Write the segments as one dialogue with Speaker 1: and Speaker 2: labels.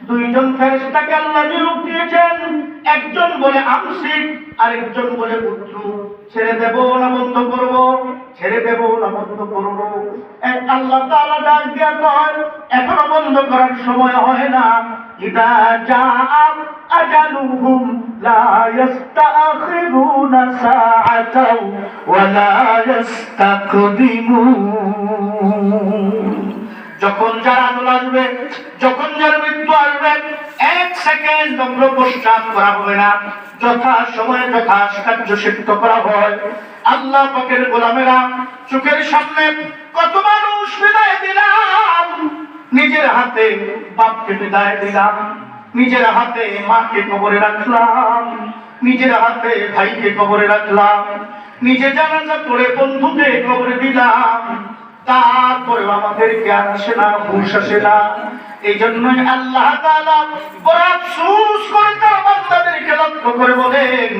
Speaker 1: দুইজন ফেরেশতাকে আল্লাহ নিয়োগ দিয়েছেন, একজন বলে আমসিক, আরেকজন বলে উদ্রু। ছেড়ে দেব না বন্ধ করব, ছেড়ে দেব না বন্ধ করব। আল্লাহ তাআলা ডাক দিয়া কয়, এখনো বন্ধ করার সময় হয় না। ইদা জাআ আজালুহুম লা ইস্তাখিরুনা সাআতাও ওয়া লা ইস্তাকদিমুন। যখন যার আজল আসবে, যখন যার মৃত্যু আসবে, এক সেকেন্ড প্রস্তাব করা হবে না, যথা সময়ে যথা কার্য সিদ্ধ করা হয়। আল্লাহ পাকের গোলামেরা, চোখের সামনে কত মানুষ বিদায় দিলাম, নিজের হাতে বাপকে বিদায় দিলাম, নিজের হাতে মাকে কবরে রাখলাম, নিজের হাতে ভাইকে কবরে রাখলাম, নিজে জানাজা পড়ে বন্ধুকে কবরে দিলাম, তারপরে আমাদের জ্ঞান আসে না, হুঁশ আসে না। এই জন্যই আল্লাহ তাআলা বড় আফসোস করে তার বান্দাদেরকে লক্ষ্য করে বলেন,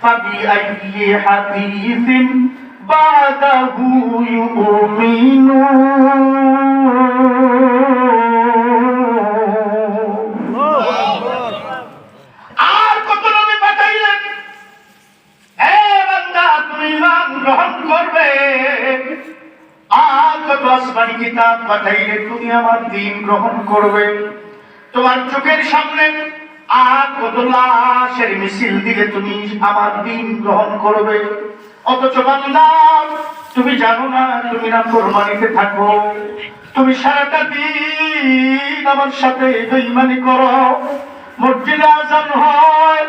Speaker 1: ফাবি আইয়ি হাদিসিন বাদাহু ইউমিনুন। আর কত নবী পাঠাইলেন, হে বান্দা তুমি ঈমান গ্রহণ করবে। আর কত আসমানি কিতাব পাঠাইলে তুমি আমার দ্বীন গ্রহণ করবে। তোমার চোখের সামনে আর কত লাশের মিছিল দিলে তুমি আমার দ্বীন গ্রহণ করবে। অথচ বান্দা তুমি জানো না, তুমি না ফরমানিতে থাকো, তুমি সারাটা দিন আমার সাথে বেঈমানি করো। মসজিদে আযান হয়,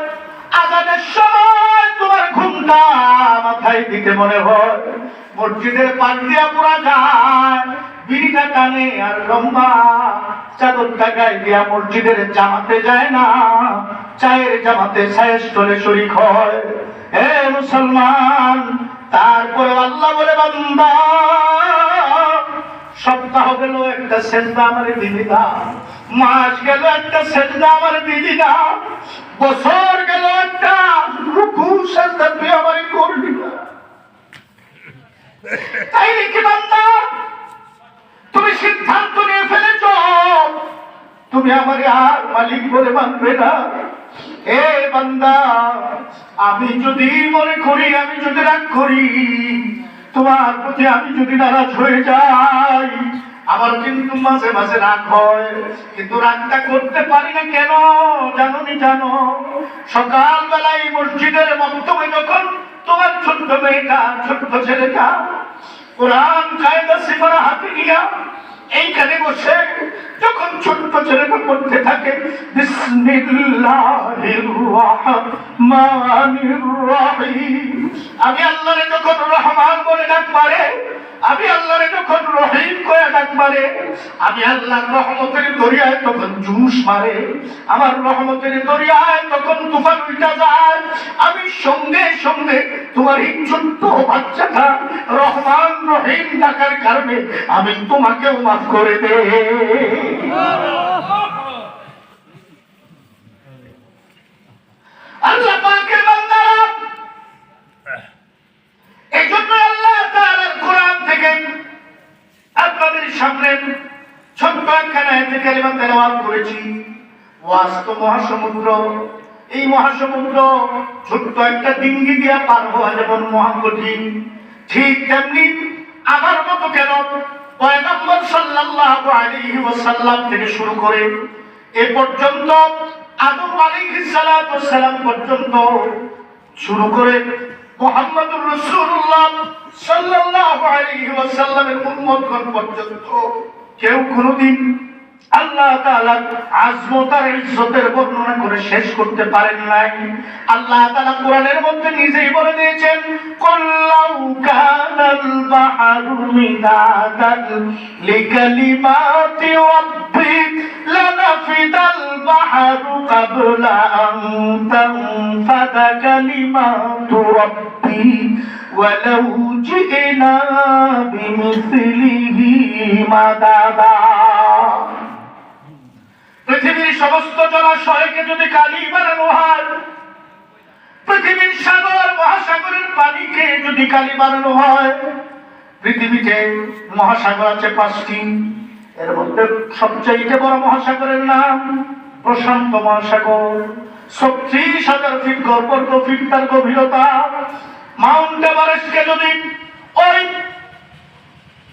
Speaker 1: আযানের সময় তোমার ঘুমটা মাথায় দিতে মনে হয়, মসজিদের পাশ দিয়া পুরা যায়, বিড়িটা টানে আর লম্বা চাদরটা গায়ে দিয়া মসজিদের জামাতে যায় না, চায়ের জামাতে চায়ের স্টলে শরীক হয়। হে মুসলমান, তারপরে আল্লাহ বলে, বান্দা সপ্তাহ গেল একটা সেজদা আমারে দিবি না, মাস গেল একটা সেজদা আমারে দিবি না, বছর গেল একটা রুকু সেজদা তুই আমারে করবি না। তাই নাকি বান্দা, তুমি সিদ্ধান্ত নিয়ে ফেলেছ তুমি আমার আর মালিক বলে মানবে না। এ বান্দা, আমি যদি মনে করি, আমি যদি রাগ করি, তোমার প্রতি আমি যদি নারাজ হয়ে যাই, আমার কিন্তু মাঝে মাঝে রাগ হয়, কিন্তু রাগটা করতে পারি না কেন জানোনি? জানো, সকালবেলায় মসজিদের মক্তবে যখন তোমার ছোট্ট মেয়েটা, ছোট্ট ছেলেটা কোরআন কায়দা সিফারা হাতে নিয়া এইখানে বসে যখন ছোট্ট ছেলেটা পড়তে থাকে, বিসমিল্লাহির রহমানির রহিম, আমি আল্লাহরে যখন রহমান বলে ডাক মারে, আমি আল্লাহরে যখন রহিম করে ডাক মারে, আমি আল্লাহর রহমতের দরিয়ায় তখন জুস মারে, আমার রহমতের দরিয়ায় তখন তুফান উল্টা যায়, আমি সঙ্গে সঙ্গে তোমার এই ছোট্ট বাচ্চাটা রহমান রহিম ডাকার কারণে আমি তোমাকেও মাফ করে দে। আল্লাহ পাকের বান্দারা, এই জন্য আল্লাহ তাআলার কোরআন থেকে আপনাদের সামনে ছোট্ট একখানা আয়াতে কারিমা তেলাওয়াত করেছি। ওয়াজ তো মহাসমুদ্র, এই মহাসমুদ্র ছোট্ট একটা ডিঙ্গি দিয়া পার হওয়া যেমন মহাকঠিন, ঠিক তেমনি আমার মতো কেন পয়গম্বর সাল্লাল্লাহু আলাইহি ওয়াসাল্লাম থেকে শুরু করে এ পর্যন্ত আদম আলাইহিস সালাতু ওয়াস সালাম পর্যন্ত শুরু করে মুহাম্মদুর রাসূলুল্লাহ সাল্লাল্লাহু আলাইহি ওয়াসাল্লামের উম্মতগণ পর্যন্ত কেউ কোনোদিন আল্লাহ তাআলার আযমত আর ইজ্জতের বর্ণনা করে শেষ করতে পারেন নাই। আল্লাহ তাআলা কোরআনের মধ্যে নিজেই বলে দিয়েছেন, কুল্লাউ কানাল বাহরু মিদাদান লিকালিমাতি রাব্বি লানাফিদাল বাহরু ক্বাবলা আন তানফাদা কালিমাতু রাব্বি ওয়ালাউ জিনা বিমিসলিহি মাদাদা। পৃথিবীর সমস্ত জলাশয়কে যদি কালি বানানো হয়, পৃথিবীর সাগর মহাসাগরের পানিকে যদি কালি বানানো হয়, পৃথিবীতে মহাসাগর আছে 5টি, এর মধ্যে সবচাইতে বড় মহাসাগরের নাম প্রশান্ত মহাসাগর। 36,000 ফিট বর্গ ফিট তার গভীরতা। মাউন্ট এভারেস্টকে যদি ওই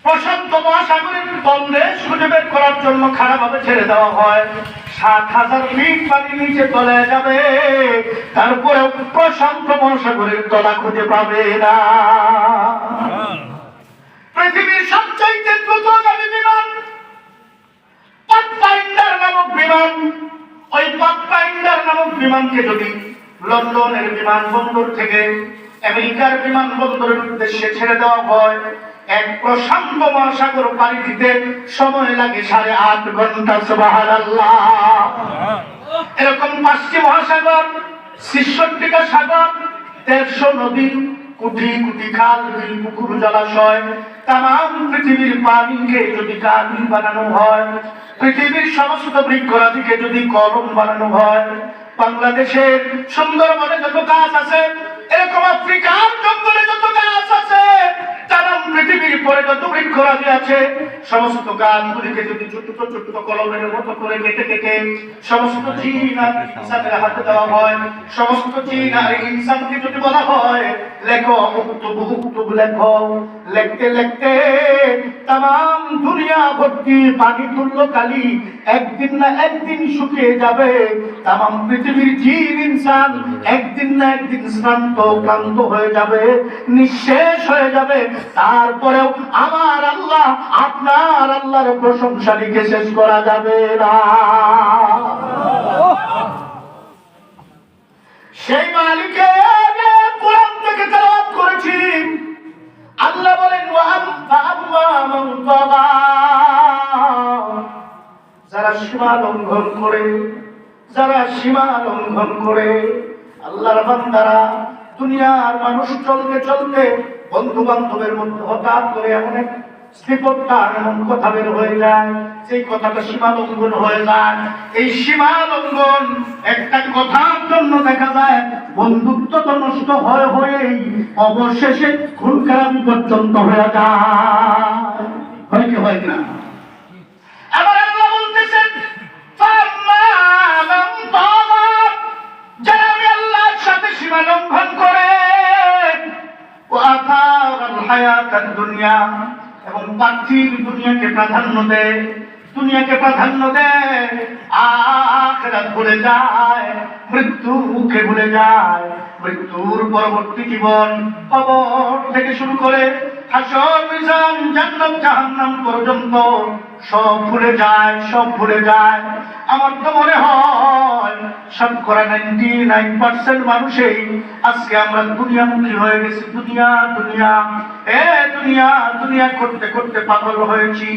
Speaker 1: প্রশান্ত মহাসাগরের তলদেশ খুঁজে বের করার জন্য খারাপভাবে ছেড়ে দেওয়া হয়, 7,000 ফিট পানির নিচে তলে যাবে, তারপরেও প্রশান্ত মহাসাগরের তলা খুঁজে পাবে না। পৃথিবীর সবচাইতে দ্রুতগামী বিমান পাথফাইন্ডার নামক বিমান, ওই পাথফাইন্ডার নামক বিমানকে যদি লন্ডনের বিমানবন্দর থেকে আমেরিকার বিমানবন্দরের উদ্দেশ্যে ছেড়ে দেওয়া হয়, এক প্রশান্ত মহাসাগর পাড়ি দিতে সময় লাগে 8.5 ঘন্টা। সুবহানাল্লাহ। এরকম 5টি মহাসাগর, 66টা সাগর, 150 নদী, কোটি কোটি খাল, বিল, পুকুর, জলাশয়, তাম পৃথিবীর পানিকে যদি কালি বানানো হয়, পৃথিবীর সমস্ত বৃক্ষরাজিকে যদি কলম বানানো হয়, বাংলাদেশের সুন্দরবনে যত গাছ আছে, এরকম আফ্রিকার জঙ্গলে যত গাছ আছে, তাম পৃথিবীর পরে যত বৃক্ষরাজি আছে, সমস্ত গাছগুলিকে যদি ছোট ছোট কলমের মতো করে কেটে কেটে সমস্ত জিন আর ইনসানের হাতে দেওয়া হয়, সমস্ত জিন আর ইনসানকে যদি বলা হয় লেখো উক্তুব লেখো, লিখতে লিখতে তাম দুনিয়া ভর্তি পানি তুল্য কালি একদিন না একদিন শুকিয়ে যাবে। তাম পৃথিবীর জিন ইনসান একদিন না একদিন ক্লান্ত হয়ে যাবে, নিঃশেষ হয়ে যাবে। তারপরেও আমার আল্লাহ, আপনার আল্লাহর প্রশংসা লিখে শেষ করা যাবে না। সেই মালিকের কোরআন থেকে তেলাওয়াত করেছি। আল্লাহ বলেন যারা সীমা লঙ্ঘন করে, যারা সীমা লঙ্ঘন করে, আল্লাহর বান্দারা, দুনিয়ার মানুষ চলতে চলতে বন্ধু বান্ধবের মধ্যে হঠাৎ করে এমন এক স্ত্রীপত্তা এমন কথা বের হয়ে যায়, সেই কথাটা সীমা লঙ্ঘন হয়ে যায়। এই সীমা লঙ্ঘন একটা কথার জন্য দেখা যায় বন্ধুত্ব তো নষ্ট হয়ে হয়েই অবশেষে খুন খারাপি পর্যন্ত হয়ে যায়। হয় কি হয় না? আবার আল্লাহ বলতেছেন যারা আমি আল্লাহর সাথে সীমা লঙ্ঘন করে দুনিয়া এবং পার্থিব দুনিয়াকে প্রাধান্য দেয়, দুনিয়াকে প্রাধান্য দেয়, আখিরাত ভুলে যায়, মৃত্যুকে ভুলে যায়, মৃত্যুর পরবর্তী জীবন, কবর থেকে শুরু করে হাসর, মিজান, জান্নাত, জাহান্নাম পর্যন্ত সব ভুলে যায়, সব ভুলে যায়। আমার তো মনে হয় শতকরা 99% মানুষই আজকে আমরা দুনিয়ামুখী হয়ে গেছি। দুনিয়া দুনিয়া দুনিয়া দুনিয়া করতে করতে পাগল হয়েছি,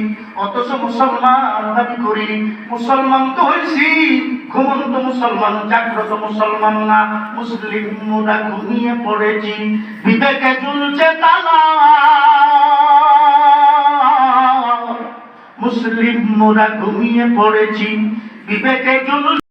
Speaker 1: অথচ মুসলমান দাবি করি। মুসলমান তো হয়েছি, ঘুমন্ত মুসলমান, জাগ্রত মুসলমান না। মুসলিম মোরা ঘুমিয়ে পড়েছি, বিবেকে ঝুলছে তালা। মুসলিম মোরা ঘুমিয়ে পড়েছি, বিবেকে ঝুলছে